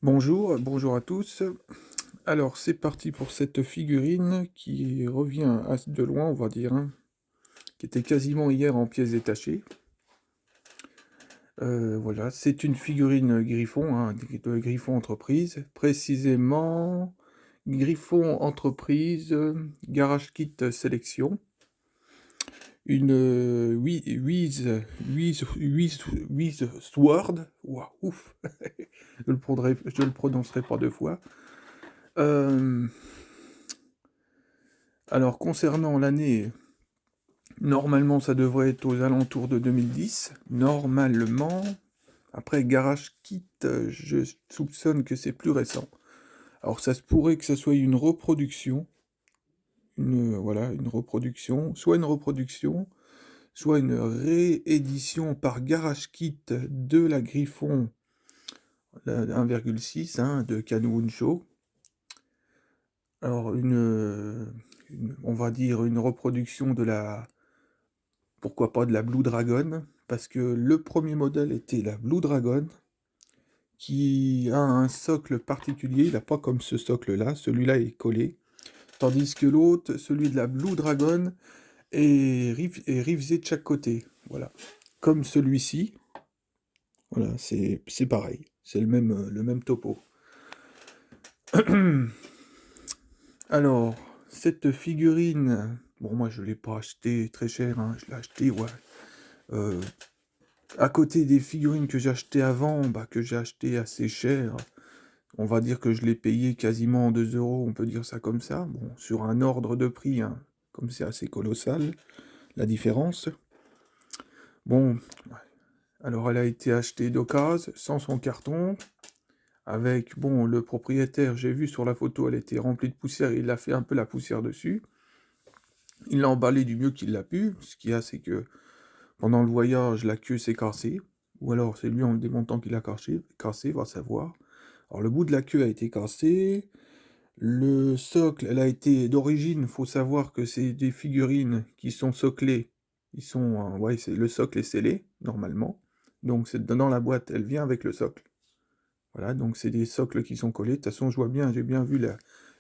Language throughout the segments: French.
Bonjour à tous. Alors c'est parti pour cette figurine qui revient de loin, on va dire, hein, qui était quasiment hier en pièces détachées. Voilà, c'est une figurine Griffon, hein, de Griffon Entreprise, précisément Griffon Entreprise, Garage Kit Sélection. Une Wiz Sword, ouah, ouf, je le prononcerai pas deux fois. Euh, Alors concernant l'année, normalement ça devrait être aux alentours de 2010, normalement. Après Garage Kit, je soupçonne que c'est plus récent. Alors ça se pourrait que ça soit une reproduction, voilà, une reproduction, soit une réédition par Garage Kit de la Griffon, la 1,6, hein, de Kanun Show. Alors on va dire une reproduction de la, pourquoi pas de la Blue Dragon, parce que le premier modèle était la Blue Dragon, qui a un socle particulier, il n'a pas comme ce socle-là, celui-là est collé, tandis que l'autre, celui de la Blue Dragon, est riveté de chaque côté, voilà. Comme celui-ci, voilà, c'est pareil, c'est le même topo. Alors, cette figurine, bon moi je ne l'ai pas acheté très cher, hein, je l'ai acheté, ouais, euh, à côté des figurines que j'ai achetées avant, bah, que j'ai achetées assez cher, on va dire que je l'ai payé quasiment 2 euros, on peut dire ça comme ça. Bon, sur un ordre de prix, hein, comme c'est assez colossal, la différence. Bon, ouais. Alors elle a été achetée d'occasion, sans son carton, avec, bon, le propriétaire, j'ai vu sur la photo, elle était remplie de poussière, il a fait un peu la poussière dessus. Il l'a emballé du mieux qu'il l'a pu. Ce qu'il y a, c'est que pendant le voyage, la queue s'est cassée, ou alors c'est lui en le démontant qu'il a cassé, va savoir. Alors le bout de la queue a été cassé, le socle, elle a été d'origine, faut savoir que c'est des figurines qui sont soclées, ouais, le socle est scellé, normalement, donc c'est dans la boîte, elle vient avec le socle. Voilà, donc c'est des socles qui sont collés, de toute façon je vois bien, j'ai bien vu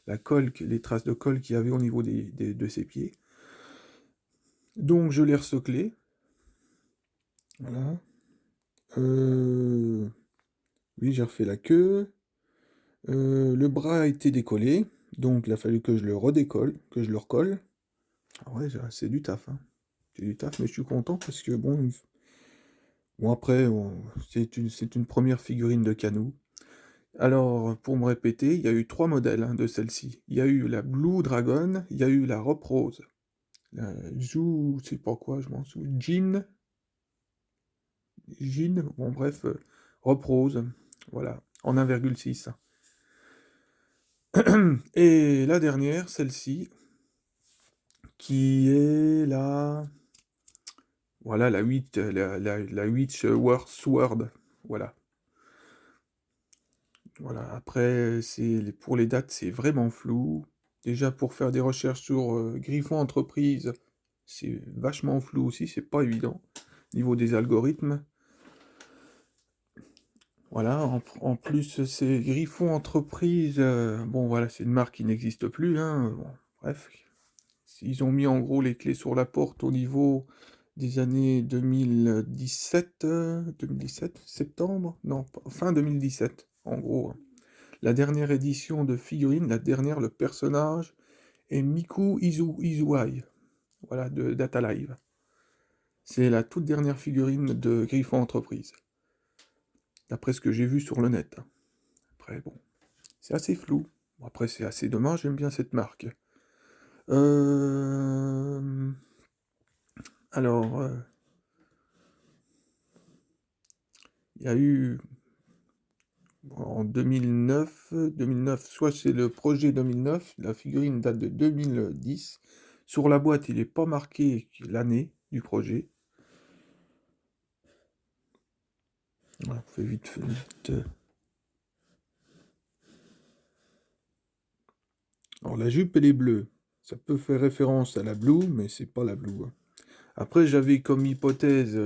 la colle, les traces de colle qu'il y avait au niveau de ses pieds. Donc je l'ai resoclé, voilà. Euh, Oui, j'ai refait la queue. Le bras a été décollé, donc il a fallu que je le redécolle, que je le recolle. Ah ouais, c'est du taf, hein. C'est du taf, mais je suis content parce que bon après, c'est une première figurine de Canou. Alors, pour me répéter, il y a eu trois modèles, hein, de celle-ci. Il y a eu la Blue Dragon, il y a eu la Rope Rose, la Jou, je sais pas quoi, je m'en souviens, Jean, bon bref, Rope Rose, voilà, en 1,6. Et la dernière, celle-ci, qui est voilà, la 8, la 8 Sword, voilà. Voilà, après, pour les dates, c'est vraiment flou. Déjà, pour faire des recherches sur Griffon Entreprise, c'est vachement flou aussi, c'est pas évident, niveau des algorithmes. Voilà, en plus, c'est Griffon Entreprise, bon voilà, c'est une marque qui n'existe plus, hein, bon, bref. Ils ont mis en gros les clés sur la porte au niveau des années 2017, 2017, septembre? Non, fin 2017, en gros, hein. La dernière édition de figurine, la dernière, le personnage est Miku Izuai, voilà, de Data Live. C'est la toute dernière figurine de Griffon Entreprise, d'après ce que j'ai vu sur le net, hein. Après, bon, c'est assez flou. Bon, après, c'est assez dommage, j'aime bien cette marque. Euh... Alors, il y a eu en 2009, soit c'est le projet 2009, la figurine date de 2010. Sur la boîte, il n'est pas marqué l'année du projet. Voilà, on fait vite, vite. Alors la jupe, elle est bleue. Ça peut faire référence à la Blue, mais c'est pas la Blue, hein. Après, j'avais comme hypothèse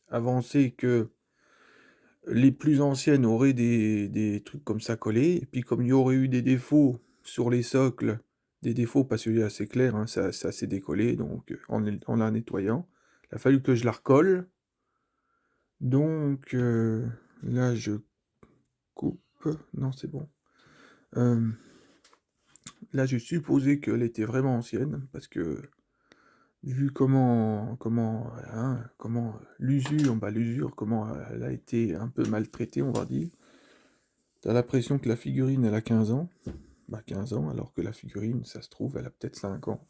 avancée que les plus anciennes auraient des trucs comme ça collés, et puis comme il y aurait eu des défauts sur les socles, des défauts parce que c'est assez clair, hein, ça s'est décollé, donc en la nettoyant, il a fallu que je la recolle. Donc là je coupe, non c'est bon. Là je supposais qu'elle était vraiment ancienne, parce que vu comment l'usure, comment elle a été un peu maltraitée, on va dire, t'as l'impression que la figurine elle a 15 ans, bah 15 ans, alors que la figurine, ça se trouve, elle a peut-être 5 ans.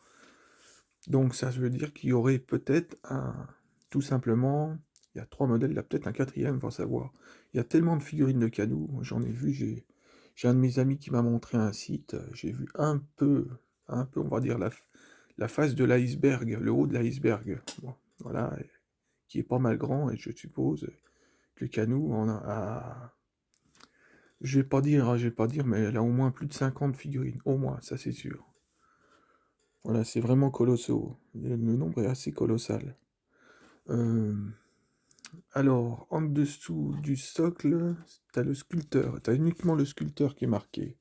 Donc ça veut dire qu'il y aurait peut-être tout simplement, il y a 3 modèles, il y a peut-être un quatrième, faut savoir. Il y a tellement de figurines de Canou, j'en ai vu, j'ai un de mes amis qui m'a montré un site, j'ai vu un peu, on va dire, la face de l'iceberg, le haut de l'iceberg, bon, voilà, qui est pas mal grand, et je suppose que Canou je vais pas dire, mais elle a au moins plus de 50 figurines, au moins, ça c'est sûr. Voilà, c'est vraiment colossal. Le nombre est assez colossal. Euh, alors, en dessous du socle, t'as le sculpteur. T'as uniquement le sculpteur qui est marqué.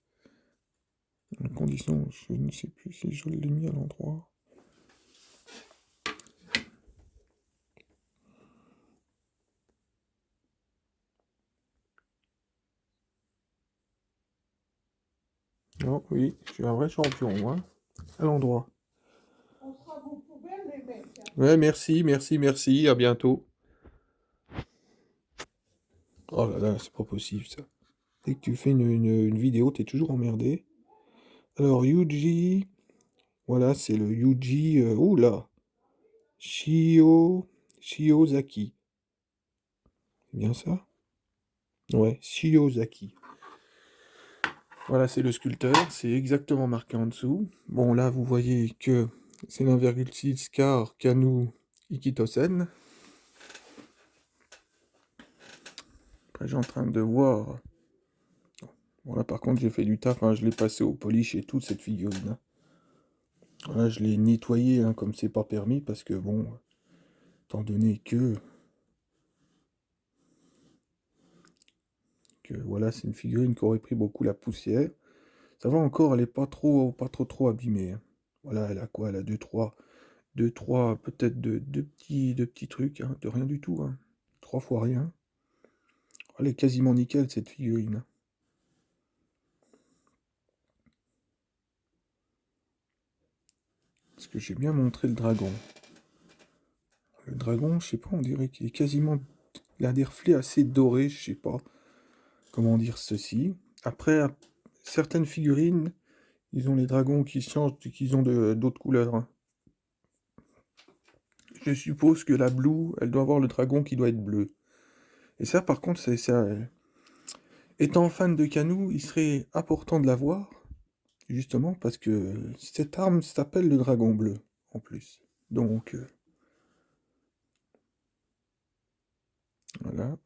En condition, je ne sais plus si je l'ai mis à l'endroit. Non, oui, je suis un vrai champion, moi. À l'endroit. On sera vos poubelles, les mecs, hein. Ouais, merci, merci, merci, à bientôt. Oh là là, c'est pas possible ça. Dès que tu fais une vidéo, t'es toujours emmerdé. Alors, Yuji, voilà, c'est le Yuji, oula, Shiozaki. C'est bien ça? Ouais, Shiozaki. Voilà, c'est le sculpteur, c'est exactement marqué en dessous. Bon, là, vous voyez que c'est l'1,6 car Kanu Ikitosen. Après, j'ai en train de voir. Bon, là, par contre, j'ai fait du taf, hein, je l'ai passé au polish et tout, cette figurine, hein. Voilà, je l'ai nettoyé, hein, comme c'est pas permis, parce que, bon, étant donné que voilà, c'est une figurine qui aurait pris beaucoup la poussière. Ça va encore, elle est pas trop abîmée, hein. Voilà, elle a quoi? Elle a deux, trois, peut-être deux petits trucs, hein, de rien du tout, hein. 3 fois rien. Elle est quasiment nickel, cette figurine. Parce que j'ai bien montré le dragon. Le dragon, je sais pas, on dirait qu'il est quasiment... Il a des reflets assez dorés, je sais pas comment dire ceci. Après, certaines figurines, ils ont les dragons qui changent, qu'ils ont d'autres couleurs, hein. Je suppose que la Blue, elle doit avoir le dragon qui doit être bleu. Et ça, par contre, c'est ça. Étant fan de Canou, il serait important de l'avoir, justement, parce que cette arme s'appelle le dragon bleu, en plus. Donc, voilà.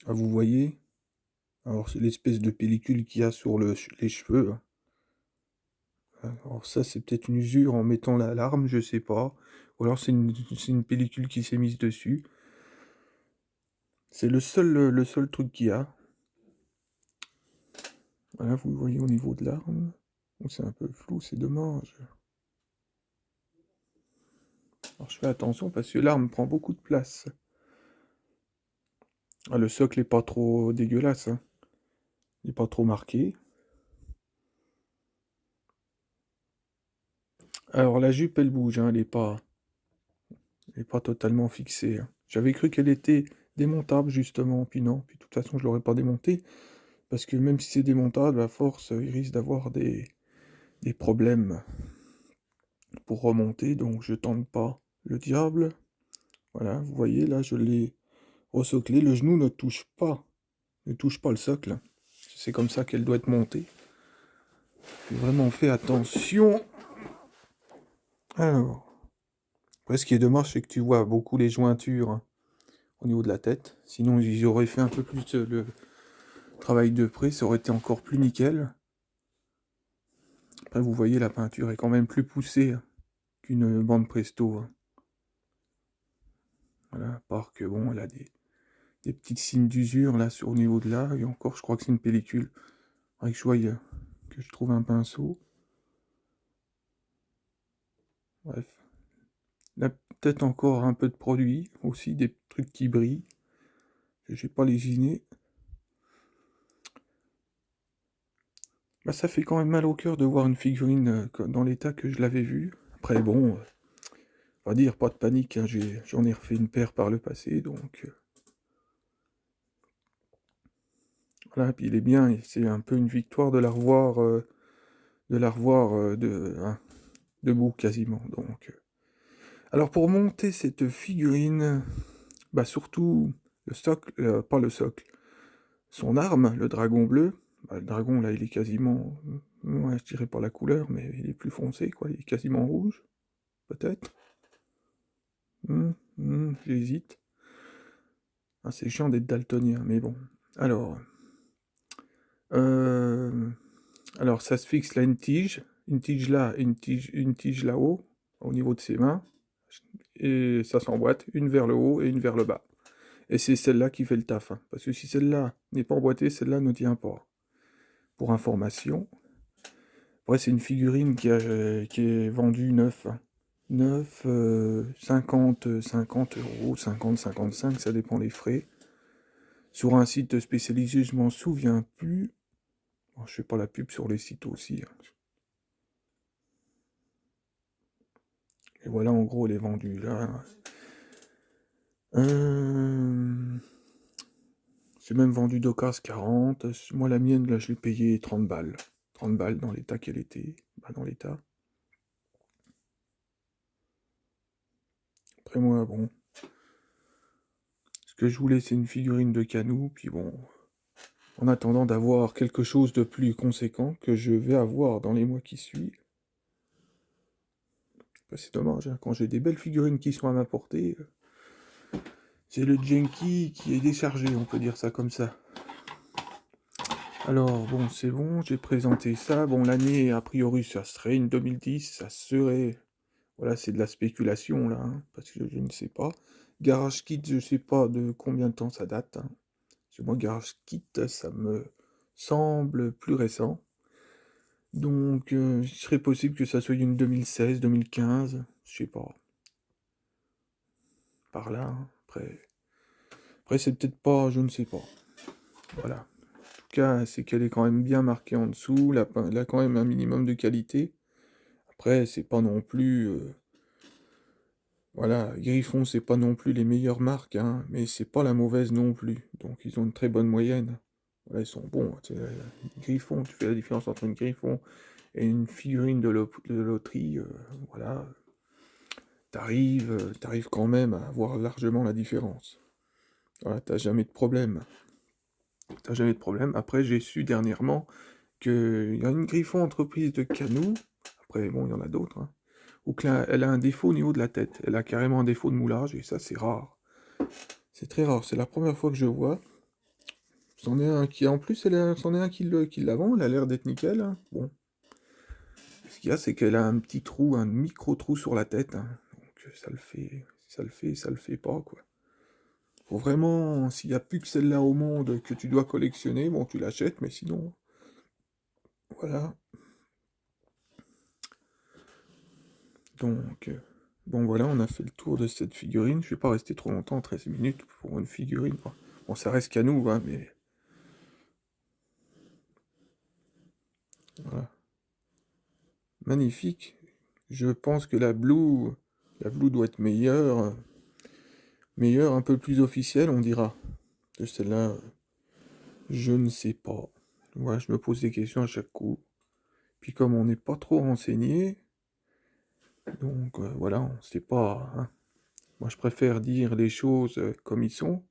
Ah, vous voyez? Alors, c'est l'espèce de pellicule qu'il y a sur les cheveux, hein. Alors, ça, c'est peut-être une usure en mettant l'arme, je sais pas. Ou alors, c'est une pellicule qui s'est mise dessus. C'est le seul truc qu'il y a. Voilà, vous voyez au niveau de l'arme. Bon, c'est un peu flou, c'est dommage. Alors je fais attention parce que l'arme prend beaucoup de place. Ah, le socle est pas trop dégueulasse, hein. Il est pas trop marqué. Alors la jupe elle bouge, hein, elle est pas totalement fixée, hein. J'avais cru qu'elle était démontable justement, puis non. Puis de toute façon je l'aurais pas démontée. Parce que même si c'est démontable, à force, il risque d'avoir des problèmes pour remonter, donc je tente pas le diable. Voilà, vous voyez, là je l'ai resoclé. Le genou ne touche pas le socle. C'est comme ça qu'elle doit être montée. J'ai vraiment fait attention. Alors, après, ce qui est dommage, c'est que tu vois beaucoup les jointures, hein, au niveau de la tête. Sinon, ils auraient fait un peu plus le travail de près, ça aurait été encore plus nickel. Après, vous voyez, la peinture est quand même plus poussée, hein, qu'une bande presto, hein. Voilà, à part que bon, elle a des petits signes d'usure là au niveau de là, et encore je crois que c'est une pellicule. Faudrait que je voie, que je trouve un pinceau. Bref. Là, peut-être encore un peu de produit, aussi des trucs qui brillent. J'ai pas lésiné. Bah, ça fait quand même mal au cœur de voir une figurine dans l'état que je l'avais vue. Après, bon, on va dire, pas de panique, hein, j'en ai refait une paire par le passé, donc voilà, puis il est bien, et c'est un peu une victoire de la revoir, hein, debout quasiment. Donc, alors pour monter cette figurine, bah surtout le socle, pas le socle, son arme, le dragon bleu. Bah, le dragon là, il est quasiment, ouais, je dirais pas la couleur, mais il est plus foncé, quoi. Il est quasiment rouge, peut-être. J'hésite. Ah, c'est chiant d'être daltonien, mais bon. Alors, euh, alors ça se fixe là une tige là, une tige là-haut, au niveau de ses mains, et ça s'emboîte, une vers le haut et une vers le bas. Et c'est celle-là qui fait le taf, hein, parce que si celle-là n'est pas emboîtée, celle-là ne tient pas. Pour information. Après, c'est une figurine qui est vendue neuf, hein. Neuf, 50 euros, 50, 55, ça dépend des frais. Sur un site spécialisé, je m'en souviens plus. Bon, je fais pas la pub sur les sites aussi, hein. Et voilà, en gros, elle est vendue là. C'est même vendu d'occasion 40. Moi, la mienne, là, je l'ai payée 30 balles. 30 balles dans l'état qu'elle était. Bah, dans l'état. Après, moi, bon. Ce que je voulais, c'est une figurine de Canou. Puis bon, en attendant d'avoir quelque chose de plus conséquent que je vais avoir dans les mois qui suivent. Bah, c'est dommage, hein, quand j'ai des belles figurines qui sont à ma portée, c'est le junkie qui est déchargé, on peut dire ça comme ça. Alors, bon, c'est bon, j'ai présenté ça. Bon, l'année, a priori, ça serait une 2010, ça serait... Voilà, c'est de la spéculation, là, hein, parce que je ne sais pas. Garage Kit, je sais pas de combien de temps ça date, hein. Parce que moi, Garage Kit, ça me semble plus récent. Donc, il serait possible que ça soit une 2016, 2015, je sais pas. Par là, hein. Après c'est peut-être pas, je ne sais pas. Voilà. En tout cas, c'est qu'elle est quand même bien marquée en dessous, elle a quand même un minimum de qualité. Après, c'est pas non plus... voilà, Griffon, c'est pas non plus les meilleures marques, hein, mais c'est pas la mauvaise non plus. Donc, ils ont une très bonne moyenne. Voilà, ils sont bons. Tu sais, Griffon, tu fais la différence entre une Griffon et une figurine de loterie, voilà. T'arrives quand même à voir largement la différence. Voilà, t'as jamais de problème. T'as jamais de problème. Après, j'ai su dernièrement qu'il y a une Griffon entreprise de Canou, après, bon, il y en a d'autres, hein, où elle a un défaut au niveau de la tête. Elle a carrément un défaut de moulage, et ça, c'est rare. C'est très rare. C'est la première fois que je vois. C'en est un qui, en plus, c'en est un qui la vend. Elle a l'air d'être nickel, hein. Bon. Ce qu'il y a, c'est qu'elle a un petit trou, un micro-trou sur la tête, hein. Donc, ça le fait pas, quoi. Faut vraiment, s'il n'y a plus que celle-là au monde que tu dois collectionner, bon, tu l'achètes, mais sinon, voilà. Donc, bon, voilà, on a fait le tour de cette figurine. Je vais pas rester trop longtemps, 13 minutes pour une figurine, quoi. Bon, ça reste qu'à nous, hein, mais voilà. Magnifique. Je pense que la Blue doit être meilleure, un peu plus officielle, on dira. De celle-là, je ne sais pas. Voilà, je me pose des questions à chaque coup. Puis comme on n'est pas trop renseigné, donc voilà, on sait pas, hein. Moi, je préfère dire les choses comme ils sont.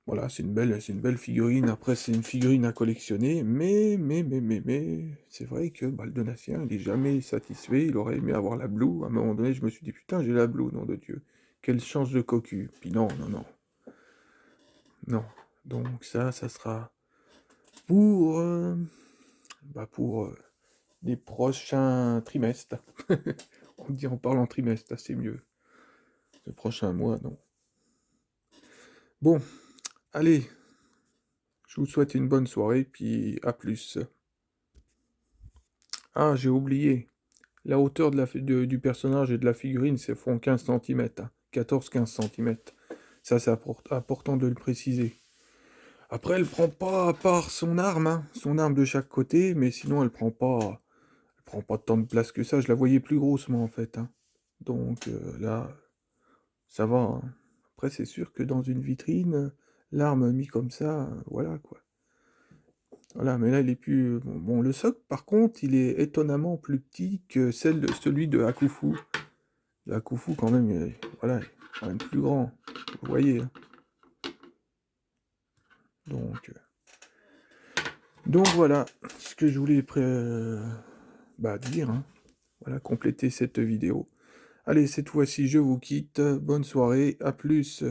Voilà, c'est une belle figurine. Après, c'est une figurine à collectionner, mais, c'est vrai que bah, le Donatien, il est jamais satisfait. Il aurait aimé avoir la Blue. À un moment donné, je me suis dit, putain, j'ai la Blue, nom de Dieu. Quelle chance de cocu. Puis non, non, non, non. Donc ça sera pour, pour les prochains trimestres. On parle en trimestre, c'est mieux. Le prochain mois, non. Bon, allez, je vous souhaite une bonne soirée, puis à plus. Ah, j'ai oublié. La hauteur du personnage et de la figurine, c'est font 15 centimètres, 14-15 centimètres. Ça, c'est important de le préciser. Après, elle prend pas à part son arme, hein, son arme de chaque côté, mais sinon, elle prend pas tant de place que ça. Je la voyais plus grosse, moi, en fait, hein. Donc là, ça va, hein. Après, c'est sûr que dans une vitrine, l'arme mis comme ça, voilà, quoi. Voilà, mais là, il est plus... Bon, le socle, par contre, il est étonnamment plus petit que celui de Hakufu. Le Hakufu, quand même, voilà, il est quand même plus grand. Vous voyez, hein. Donc, voilà, ce que je voulais dire, hein. Voilà, compléter cette vidéo. Allez, cette fois-ci, je vous quitte. Bonne soirée, à plus.